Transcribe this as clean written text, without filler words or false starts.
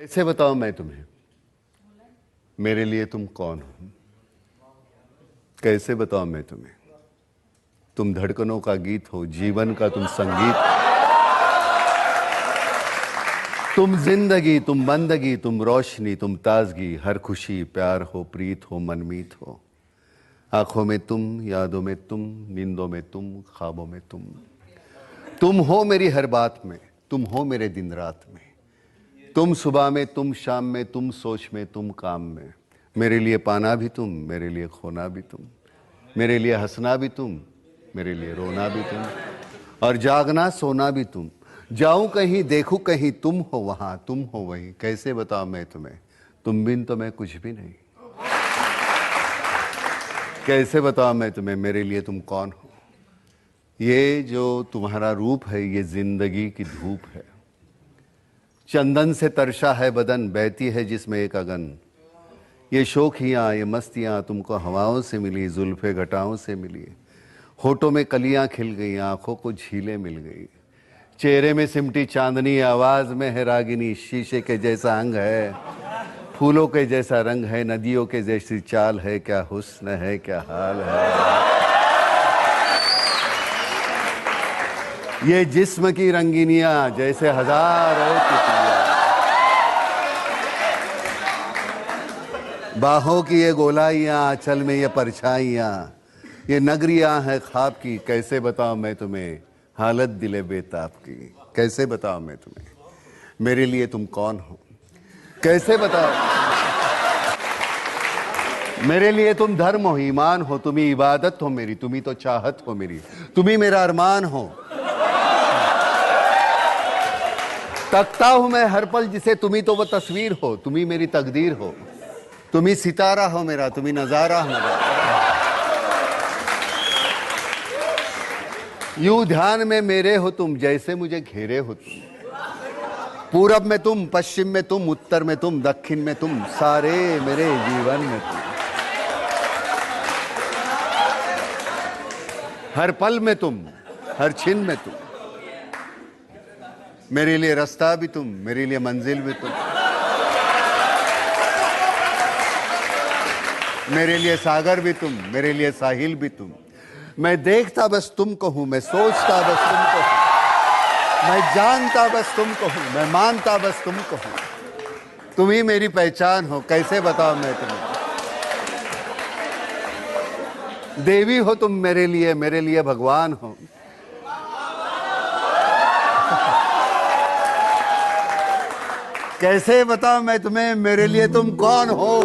कैसे बताऊं मैं तुम्हें मेरे लिए तुम कौन हो। कैसे बताऊं मैं तुम्हें, तुम धड़कनों का गीत हो, जीवन का तुम संगीत, तुम जिंदगी, तुम बंदगी, तुम रोशनी, तुम ताजगी, हर खुशी प्यार हो, प्रीत हो, मनमीत हो। आंखों में तुम, यादों में तुम, नींदों में तुम, ख्वाबों में तुम हो मेरी हर बात में, तुम हो मेरे दिन रात में। तुम सुबह में, तुम शाम में, तुम सोच में, तुम काम में। मेरे लिए पाना भी तुम, मेरे लिए खोना भी तुम, मेरे लिए हंसना भी तुम, मेरे लिए रोना भी तुम, और जागना सोना भी तुम। जाऊं कहीं, देखूं कहीं, तुम हो वहां, तुम हो वहीं। कैसे बताऊं मैं तुम्हें, तुम बिन तो मैं कुछ भी नहीं। कैसे बताऊं मैं तुम्हें मेरे लिए तुम कौन हो। ये जो तुम्हारा रूप है, ये जिंदगी की धूप है। चंदन से तरशा है बदन, बहती है जिसमें एक अगन। ये शोखियाँ, ये मस्तियाँ तुमको हवाओं से मिली, जुल्फे घटाओं से मिली। होठों में कलियां खिल गई, आंखों को झीलें मिल गई। चेहरे में सिमटी चांदनी, आवाज में है रागिनी। शीशे के जैसा अंग है, फूलों के जैसा रंग है, नदियों के जैसी चाल है। क्या हुस्न है, क्या हाल है। ये जिस्म की रंगीनियां जैसे हजारों तितलियां, बाहों की ये गोलाइयां, आंचल में ये परछाइयां, ये नगरियां हैं ख्वाब की। कैसे बताऊं मैं तुम्हें हालत दिले बेताब की। कैसे बताऊं मैं तुम्हें मेरे लिए तुम कौन हो। कैसे बताओ मेरे लिए तुम धर्म हो, ईमान हो, तुम ही इबादत हो मेरी, तुम ही तो चाहत हो मेरी, तुम ही मेरा अरमान हो। तकता हूं मैं हर पल जिसे, तुम ही तो वो तस्वीर हो, तुम ही मेरी तकदीर हो। तुम ही सितारा हो मेरा, तुम ही नजारा हो मेरा। यूं ध्यान में मेरे हो तुम, जैसे मुझे घेरे हो तुम। पूरब में तुम, पश्चिम में तुम, उत्तर में तुम, दक्षिण में तुम, सारे मेरे जीवन में तुम। हर पल में तुम, हर छिन में तुम। मेरे लिए रास्ता भी तुम, मेरे लिए मंजिल भी तुम, मेरे लिए सागर भी तुम, मेरे लिए साहिल भी तुम। मैं देखता बस तुमको हूं, मैं सोचता बस तुमको हूं, मैं जानता बस तुमको हूं, मैं मानता बस तुमको हूं। तुम ही मेरी पहचान हो। कैसे बताऊं मैं तुम्हें, देवी हो तुम मेरे लिए भगवान हो। कैसे बताऊं मैं तुम्हें मेरे लिए तुम कौन हो।